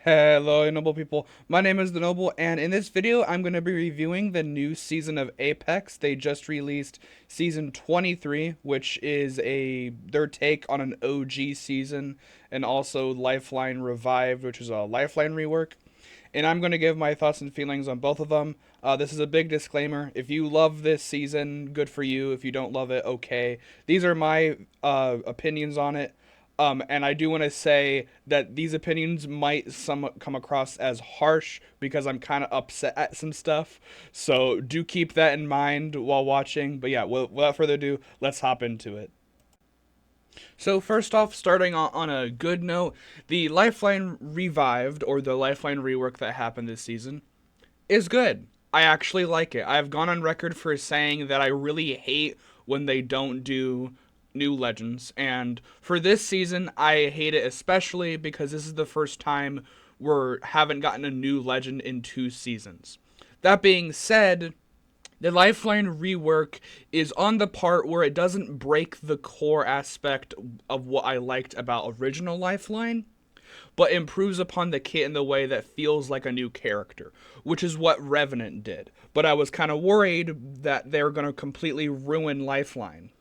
Hello, Noble people. My name is The Noble, and in this video, I'm going to be reviewing the new season of Apex. They just released season 23, which is their take on an OG season, and also Lifeline Revived, which is a Lifeline rework. And I'm going to give my thoughts and feelings on both of them. This is a big disclaimer. If you love this season, good for you. If you don't love it, okay. These are my opinions on it. And I do want to say that these opinions might somewhat come across as harsh because I'm kind of upset at some stuff. So do keep that in mind while watching. But yeah, without further ado, let's hop into it. So first off, starting on a good note, the Lifeline Revived, or the Lifeline rework that happened this season, is good. I actually like it. I've gone on record for saying that I really hate when they don't do new legends, and for this season, I hate it especially because this is the first time we haven't gotten a new legend in 2 seasons. That being said, the Lifeline rework is on the part where it doesn't break the core aspect of what I liked about original Lifeline, but improves upon the kit in the way that feels like a new character, which is what Revenant did. But I was kind of worried that they're going to completely ruin Lifeline.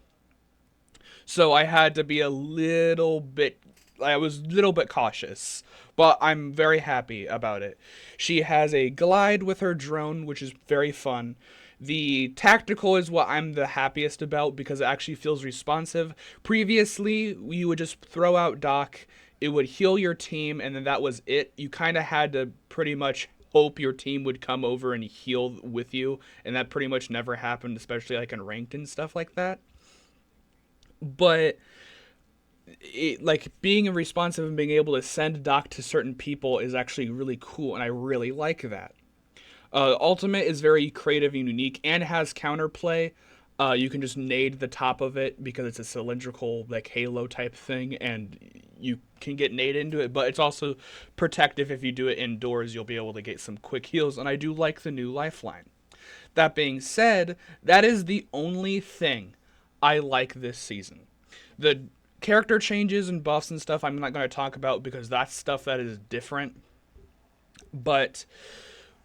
So I had to be I was a little bit cautious, but I'm very happy about it. She has a glide with her drone, which is very fun. The tactical is what I'm the happiest about because it actually feels responsive. Previously, you would just throw out Doc, it would heal your team, and then that was it. You kind of had to pretty much hope your team would come over and heal with you, and that pretty much never happened, especially like in ranked and stuff like that. But like being responsive and being able to send Doc to certain people is actually really cool, and I really like that. Ultimate is very creative and unique and has counterplay. You can just nade the top of it because it's a cylindrical like halo type thing, and you can get nade into it. But it's also protective if you do it indoors. You'll be able to get some quick heals, and I do like the new Lifeline. That being said, that is the only thing I like this season. The character changes and buffs and stuff I'm not going to talk about because that's stuff that is different. But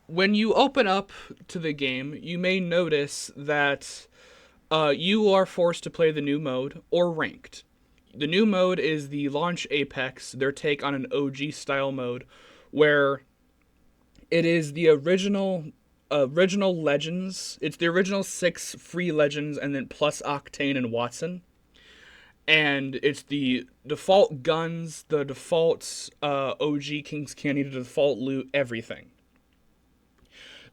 when you open up to the game, you may notice that you are forced to play the new mode or ranked. The new mode is the launch Apex, their take on an OG style mode, where it is the original legends. It's the original 6 free legends, and then plus Octane and Watson. And it's the default guns, the default OG King's Candy, the default loot, everything.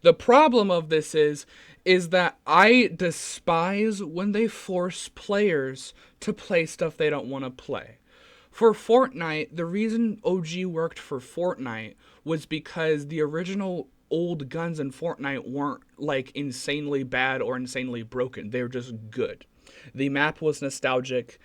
The problem of this is that I despise when they force players to play stuff they don't want to play. For Fortnite, the reason OG worked for Fortnite was because the original old guns in Fortnite weren't like insanely bad or insanely broken. They were just good. The map was nostalgic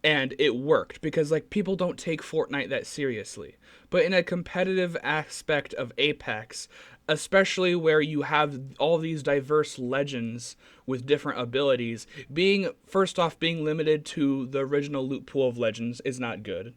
and it worked because like people don't take Fortnite that seriously. But in a competitive aspect of Apex, especially where you have all these diverse legends with different abilities, being first off being limited to the original loot pool of legends is not good.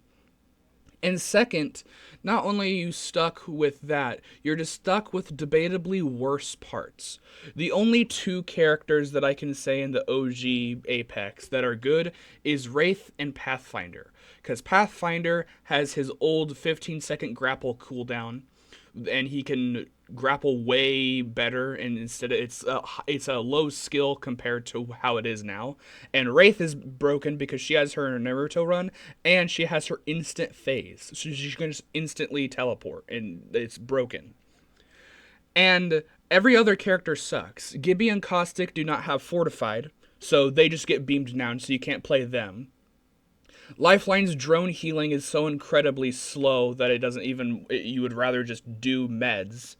And second, not only are you stuck with that, you're just stuck with debatably worse parts. The only 2 characters that I can say in the OG Apex that are good is Wraith and Pathfinder. Because Pathfinder has his old 15-second grapple cooldown, and he can grapple way better, and instead of, it's a low skill compared to how it is now. And Wraith is broken because she has her Naruto run and she has her instant phase, so she can just instantly teleport, and it's broken. And every other character sucks. Gibby and Caustic do not have fortified, so they just get beamed down, so you can't play them. Lifeline's drone healing is so incredibly slow that it doesn't even. You would rather just do meds.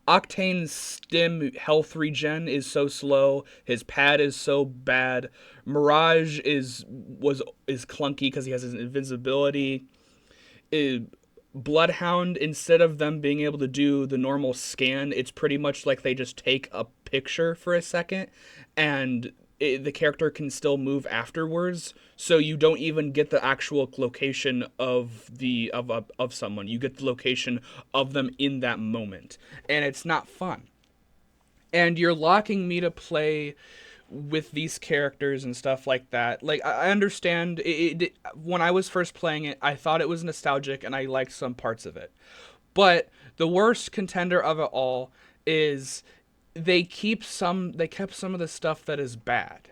Octane's stim health regen is so slow. His pad is so bad. Mirage is clunky because he has his invincibility. Bloodhound, instead of them being able to do the normal scan, it's pretty much like they just take a picture for a second and the character can still move afterwards, so you don't even get the actual location of someone. You get the location of them in that moment, and it's not fun. And you're locking me to play with these characters and stuff like that. Like, I understand when I was first playing it, I thought it was nostalgic and I liked some parts of it. But the worst contender of it all is they kept some of the stuff that is bad.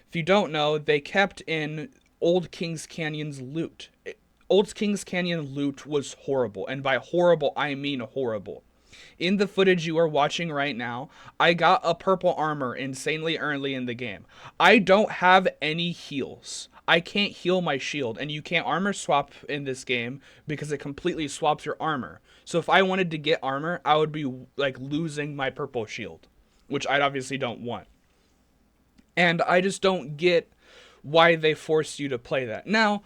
If you don't know, they kept in Old Kings Canyon's loot. Old Kings Canyon loot was horrible, and by horrible I mean horrible. In the footage you are watching right now, I got a purple armor insanely early in the game. I don't have any heals. I can't heal my shield, and you can't armor swap in this game because it completely swaps your armor. So if I wanted to get armor, I would be like losing my purple shield, which I obviously don't want. And I just don't get why they forced you to play that. Now,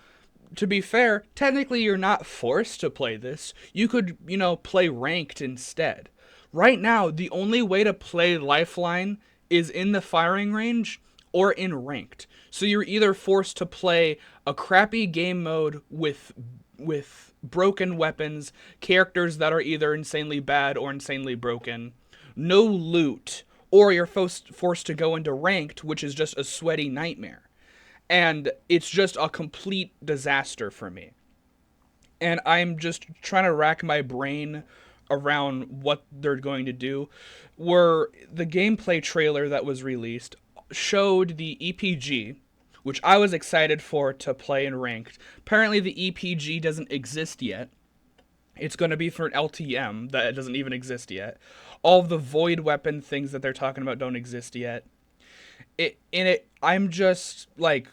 to be fair, technically you're not forced to play this. You could, play ranked instead. Right now, the only way to play Lifeline is in the firing range or in ranked. So you're either forced to play a crappy game mode with broken weapons, characters that are either insanely bad or insanely broken, no loot, or you're forced to go into ranked, which is just a sweaty nightmare. And it's just a complete disaster for me. And I'm just trying to rack my brain around what they're going to do. Where the gameplay trailer that was released showed the EPG, which I was excited for to play in ranked. Apparently the EPG doesn't exist yet. It's going to be for an LTM that doesn't even exist yet. All of the void weapon things that they're talking about don't exist yet. I'm just like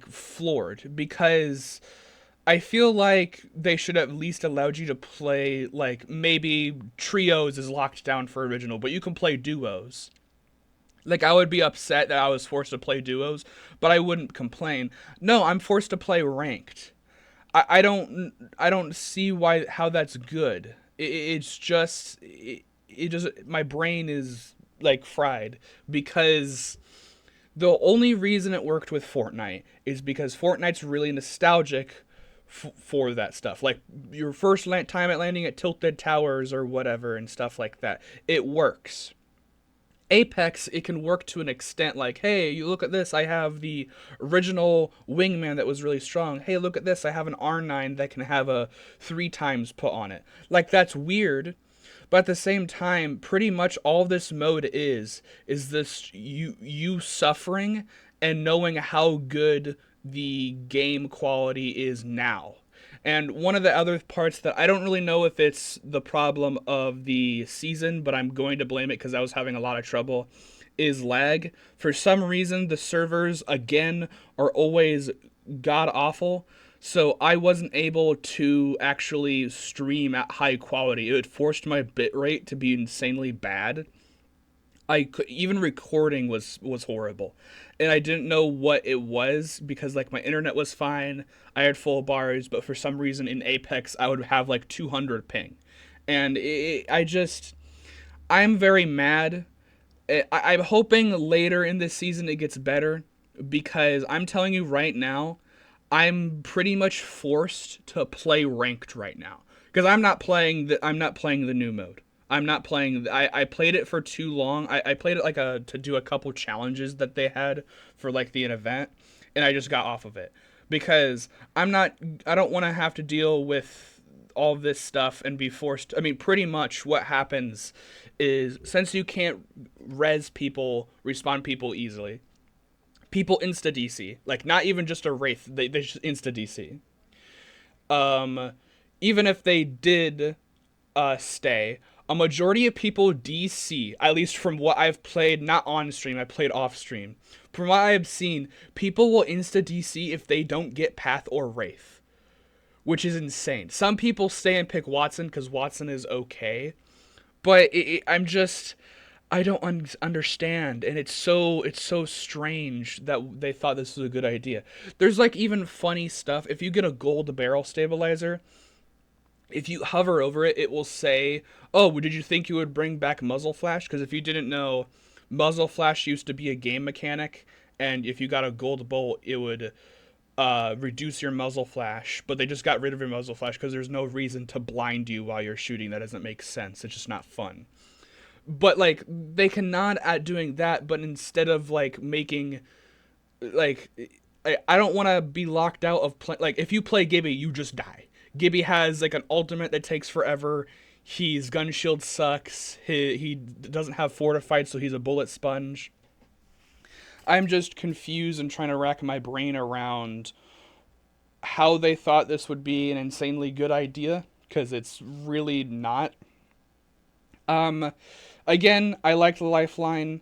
floored, because I feel like they should have at least allowed you to play, like, maybe trios is locked down for original, but you can play duos. Like, I would be upset that I was forced to play duos, but I wouldn't complain. No, I'm forced to play ranked. I don't see how that's good. It's just it just, my brain is like fried, because the only reason it worked with Fortnite is because Fortnite's really nostalgic for that stuff. Like your first time at landing at Tilted Towers or whatever and stuff like that. It works. Apex, it can work to an extent, like, hey, you look at this, I have the original wingman that was really strong. Hey, look at this, I have an R9 that can have a 3 times put on it. Like, that's weird, but at the same time, pretty much all this mode is this you suffering and knowing how good the game quality is now. And one of the other parts that I don't really know if it's the problem of the season, but I'm going to blame it because I was having a lot of trouble, is lag. For some reason, the servers, again, are always god awful. So I wasn't able to actually stream at high quality. It forced my bitrate to be insanely bad. Even recording was horrible, and I didn't know what it was, because like my internet was fine, I had full bars, but for some reason in Apex I would have like 200 ping, and I'm very mad. I'm hoping later in this season it gets better, because I'm telling you right now, I'm pretty much forced to play ranked right now, because I'm not playing the new mode. I'm not playing. I played it for too long. I played it like to do a couple challenges that they had for like an event, and I just got off of it, because I don't want to have to deal with all this stuff and be forced. I mean, pretty much what happens is, since you can't respawn people easily, people insta DC. Like, not even just a wraith. They just insta DC. Even if they did stay, a majority of people DC, at least from what I've played, not on stream, I played off stream. From what I've seen, people will insta DC if they don't get Path or Wraith, which is insane. Some people stay and pick Wattson because Wattson is okay, but I don't understand, and it's so strange that they thought this was a good idea. There's like even funny stuff. If you get a gold barrel stabilizer, if you hover over it, it will say, oh, did you think you would bring back muzzle flash? Because if you didn't know, Muzzle flash used to be a game mechanic, and if you got a gold bolt, it would reduce your muzzle flash, but they just got rid of your muzzle flash because there's no reason to blind you while you're shooting. That doesn't make sense. It's just not fun. But like they can nod at doing that, but instead of like making like I don't want to be locked out of play. Like if you play Gibby, you just die. Gibby has like an ultimate that takes forever. His gun shield sucks. He doesn't have fortified, so he's a bullet sponge. I'm just confused and trying to rack my brain around how they thought this would be an insanely good idea, because it's really not. Um, Again, I liked the Lifeline.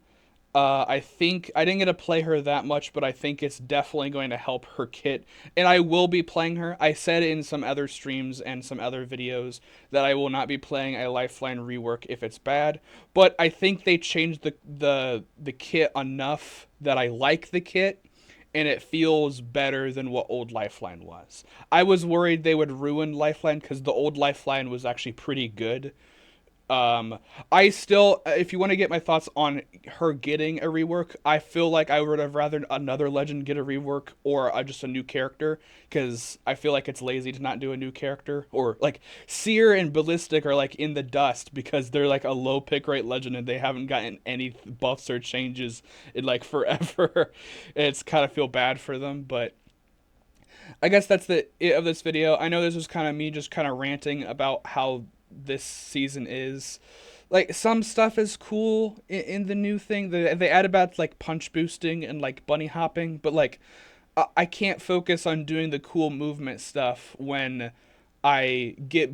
I think I didn't get to play her that much, but I think it's definitely going to help her kit. And I will be playing her. I said in some other streams and some other videos that I will not be playing a Lifeline rework if it's bad. But I think they changed the kit enough that I like the kit, and it feels better than what old Lifeline was. I was worried they would ruin Lifeline because the old Lifeline was actually pretty good. I still, if you want to get my thoughts on her getting a rework, I feel like I would have rather another legend get a rework or just a new character, because I feel like it's lazy to not do a new character. Or like Seer and Ballistic are like in the dust because they're like a low pick rate legend and they haven't gotten any buffs or changes in like forever. It's kind of feel bad for them, but I guess that's the it of this video. I know this was kind of me just kind of ranting about how this season is. Like some stuff is cool in the new thing. They add about like punch boosting and like bunny hopping, but like I can't focus on doing the cool movement stuff when I get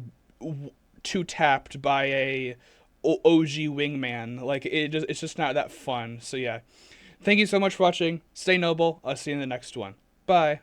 too tapped by a OG wingman. Like it's just not that fun. So yeah, thank you so much for watching. Stay noble. I'll see you in the next one. Bye.